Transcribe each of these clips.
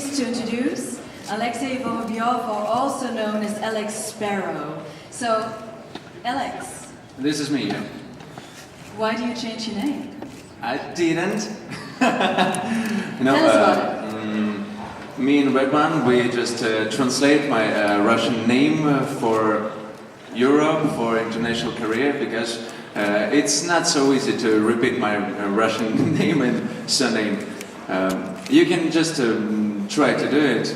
pleased to introduce Alexej Vorobjov, or also known as Alex Sparrow. So, Alex. This is me, yeah. Why do you change your name? I didn't. Tell us about it. Me and Redman, we just translate my Russian name for Europe, for international career, because it's not so easy to repeat my Russian name and surname. You can just try to do it.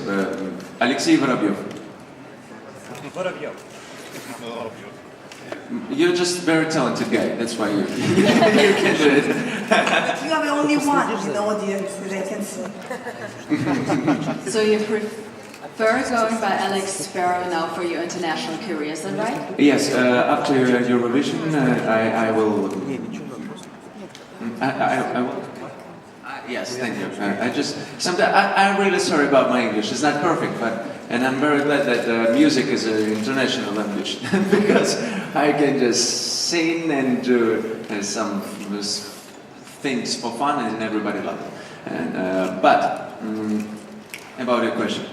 Alexej Vorobjov. Vorobjov. You're just a very talented guy, that's why you can do it. You have only one in the audience, as I can see. So you prefer going by Alex Sparrow now for your international career, is that right? Yes, after Eurovision, I will. I will. Yes, thank you. I'm really sorry about my English. It's not perfect, and I'm very glad that music is an international language because I can just sing and do some things for fun, and everybody loves it. But about your question,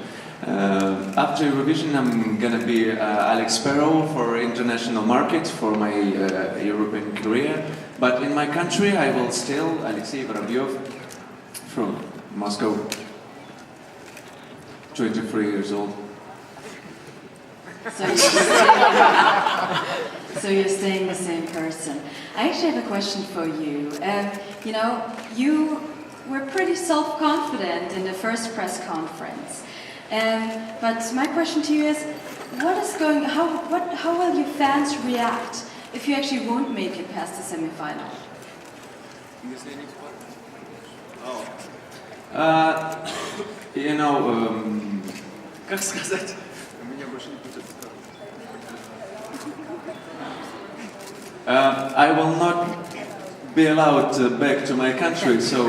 after Eurovision, I'm gonna be Alex Sparrow for international market for my European career. But in my country, I will still Alexej Vorobjov from Moscow, 23 years old. So you're staying the same person. I actually have a question for you. You were pretty self-confident in the first press conference. But my question to you is, how will your fans react if you actually won't make it past the semi-final? Как сказать? I will not be allowed back to my country, so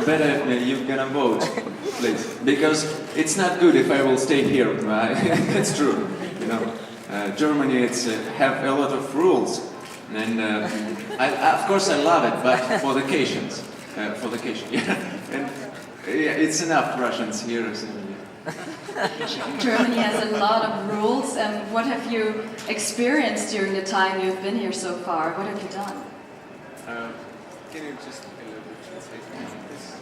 better you're gonna vote, please, because it's not good if I will stay here. That's true. Germany have a lot of rules, and of course I love it, but for vacations, yeah. And it's enough Russians here. So, yeah. Germany has a lot of rules. What have you experienced during the time you've been here so far? What have you done? Can you just a little bit translate this?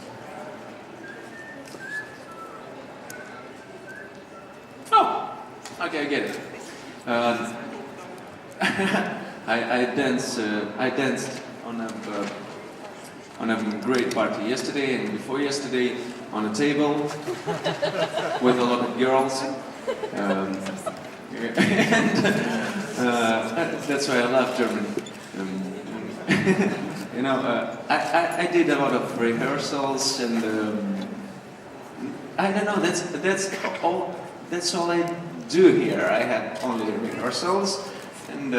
Oh, okay, I get it. I danced on a great party yesterday and before yesterday on a table with a lot of girls. And that's why I love Germany. I did a lot of rehearsals and I don't know. That's all I do here. I had only rehearsals and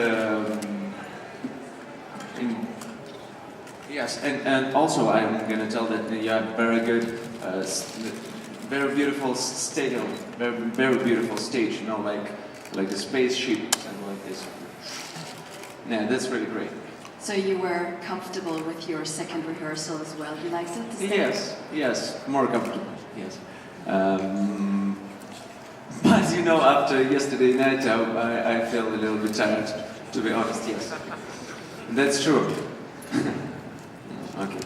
yes, and also I'm gonna tell that you have very good, very beautiful stadium, very beautiful stage. Like a spaceship and like this. Yeah, that's really great. So you were comfortable with your second rehearsal as well? You liked it? Yes, more comfortable. Yes. But after yesterday night, I feel a little bit tired, to be honest. Yes, that's true. Okay.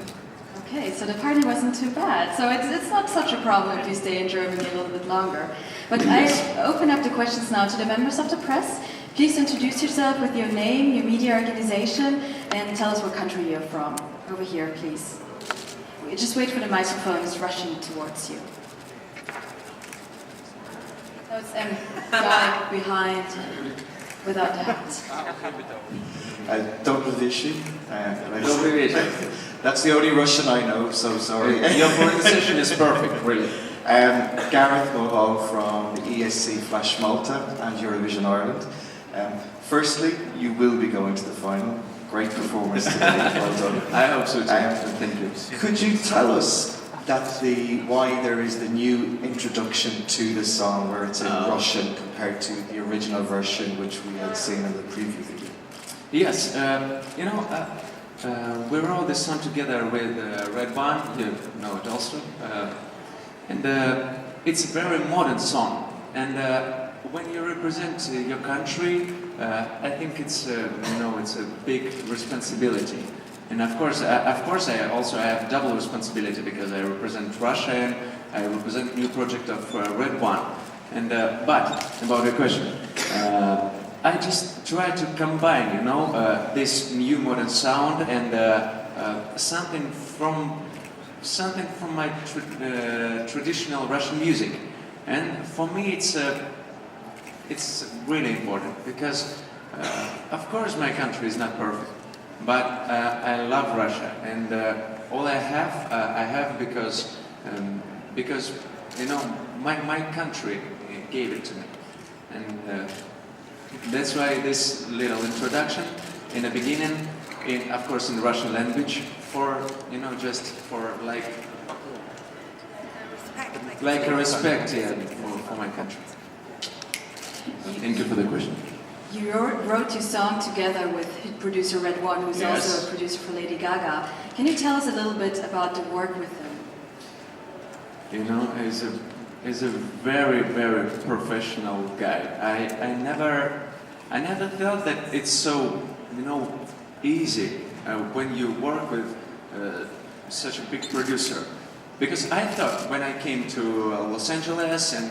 Okay, so the party wasn't too bad. So it's not such a problem if you stay in Germany a little bit longer. But Yes. I open up the questions now to the members of the press. Please introduce yourself with your name, your media organization, and tell us what country you're from. Over here, please. Just wait for the microphone, it's rushing towards you. No, it's guy behind, without the hat. Dobrovishi. Dobrovishi. That's the only Russian I know, so sorry. Your pronunciation is perfect, really. Gareth Moho from the ESC Flash Malta and Eurovision Ireland. Firstly, you will be going to the final. Great performance today, well done. I hope so too. Thank you. Could you tell us why there is the new introduction to the song where it's in Russian compared to the original version which we had seen in the preview video? Yes, we wrote this song together with Red Band, you know it also. and it's a very modern song. And when you represent your country, I think it's it's a big responsibility. And of course, I also have double responsibility because I represent Russia and I represent new project of Red One. And but about the question, I just try to combine, this new modern sound and something from my traditional Russian music. And for me, it's really important because, of course, my country is not perfect. But I love Russia, and all I have because my country gave it to me, and that's why this little introduction in the beginning, of course, in Russian language, for just for like a respect, for my country. Thank you for the question. You wrote your song together with hit producer Red One, who's Yes. also a producer for Lady Gaga. Can you tell us a little bit about the work with him? He's a very, very professional guy. I never felt that it's so, easy when you work with such a big producer. Because I thought when I came to Los Angeles, and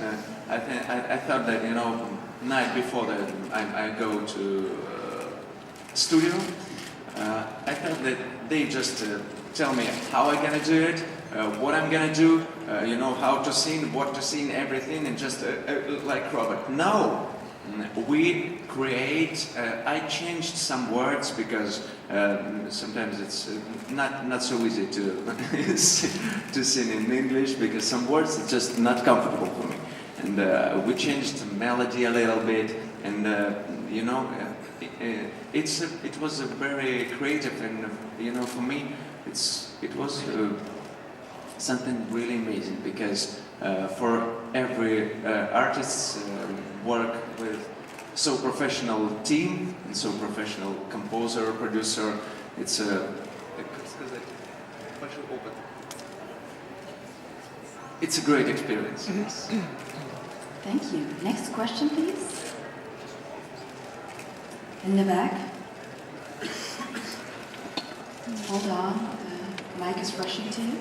I thought that night before that I go to studio, I thought that they just tell me how I'm gonna do it, what I'm gonna do, how to sing, what to sing, everything, and just like Robert. No, we create. I changed some words because sometimes it's not so easy to to sing in English because some words are just not comfortable for me. And we changed the melody a little bit, and it was a very creative, and for me, it was something really amazing because for every artist work with so professional team and so professional composer, producer, it's a great experience. Yes. Thank you. Next question, please. In the back. Hold on. The mic is rushing to you.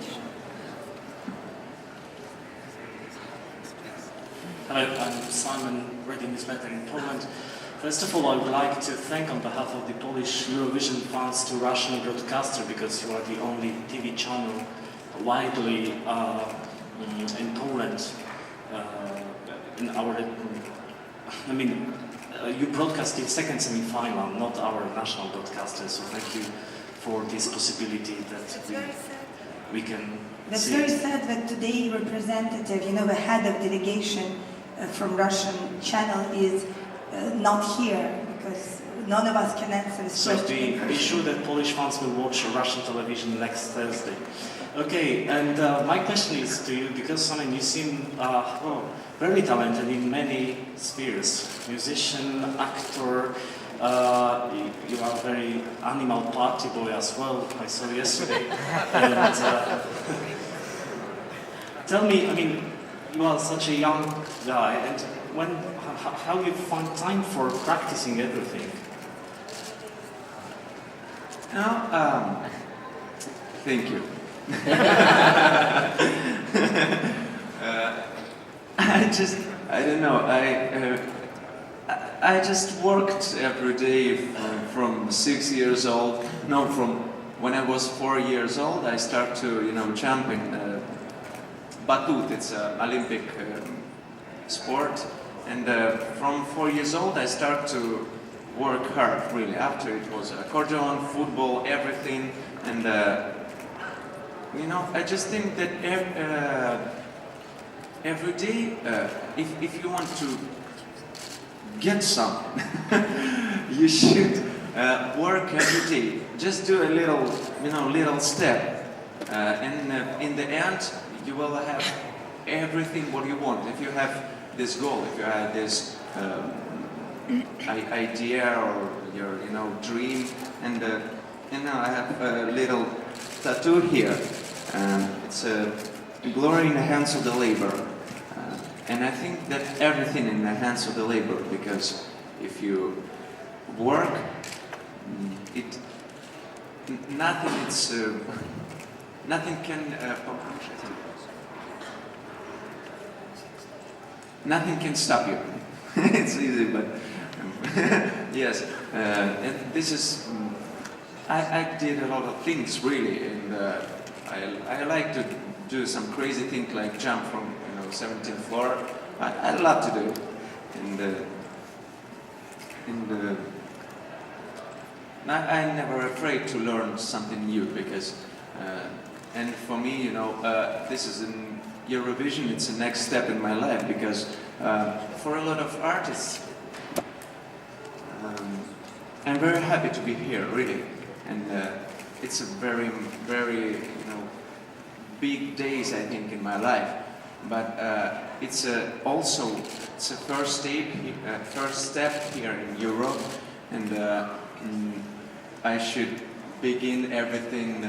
Hello, I'm Simon, reading newsletter in Poland. First of all, I would like to thank on behalf of the Polish Eurovision fans to Russian broadcaster because you are the only TV channel widely in Poland. You broadcast the second semi-final, not our national broadcaster. So thank you for this possibility that we can. That's see very it. sad that today representative, the head of delegation from Russian channel is not here because none of us can answer this So question. be sure that Polish fans will watch Russian television next Thursday. Okay, and my question is to you because you seem very talented in many spheres: musician, actor. You are a very animal party boy as well. I saw yesterday. And, tell me, you are such a young guy, and how you find time for practicing everything? Thank you. I don't know. I just worked every day from 6 years old. No, from when I was 4 years old, I start to jump in batut. It's an Olympic sport, and from 4 years old, I start to work hard. Really, after it was accordion, football, everything, and I just think that every day, if you want to get something, you should work every day. Just do a little step, and in the end, you will have everything what you want. If you have this goal, if you have this idea or your dream, and I have a little tattoo here. It's glory in the hands of the labor. And I think that everything in the hands of the labor, because if you work, nothing can stop you. It's easy, but yes. And this is. I did a lot of things really, and I like to do some crazy thing like jump from 17th floor. I love to do it, and I'm never afraid to learn something new because, and for me, this is in Eurovision. It's the next step in my life because for a lot of artists, I'm very happy to be here, really, and it's a very, very, big days I think in my life. But it's also a first step here in Europe, and I should begin everything,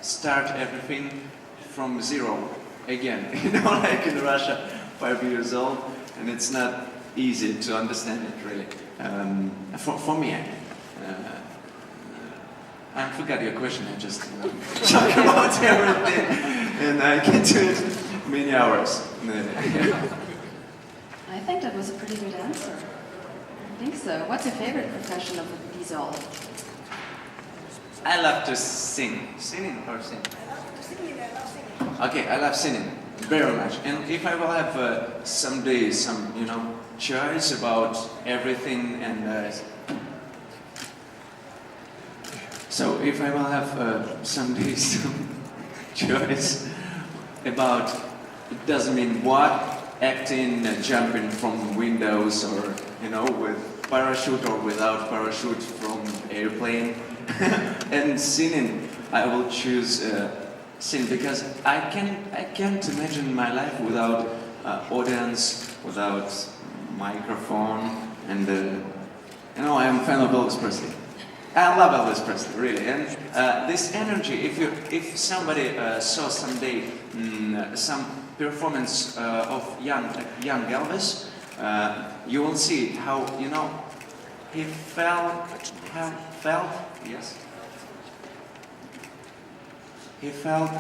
start everything from zero again. Like in Russia, 5 years old, and it's not easy to understand it really. For me, I forgot your question. I just talk about everything, and I can do it many hours. I think that was a pretty good answer. I think so. What's your favorite profession of these all? I love to sing. Singing or sing? Okay, I love singing very much. And if I will have someday some, choice about everything, and so if I will have someday some choice about, it doesn't mean what, acting, jumping from windows, or with parachute or without parachute from airplane, and singing, I will choose sing because I can't imagine my life without audience, without microphone, and I am a fan of Elvis Presley. I love Elvis Presley, really, and this energy. If somebody saw someday some performance of young Elvis, you will see how he felt. Yes. He felt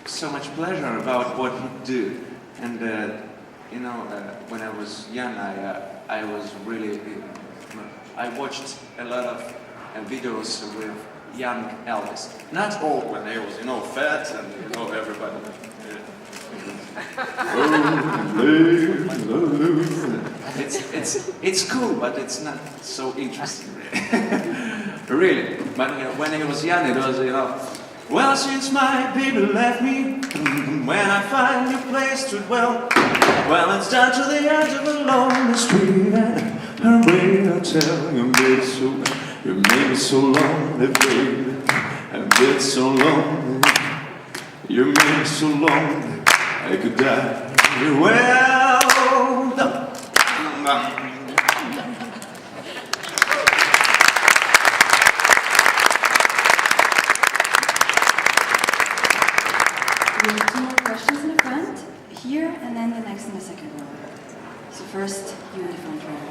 so much pleasure about what he do, and when I was young, I was really. I watched a lot of videos with young Elvis. Not all when they was, fat and everybody. It's cool, but it's not so interesting, really. But when I was young, it was, well, since my baby left me, when I find a place to dwell, well, it's down to the edge of a lonely street, and her way I tell you, you made me so lonely, baby. I've been so lonely. You made me so lonely, I could die. Well, no. We have 2 more questions in the front, here, and then the next in the second row. So first, you in the front row.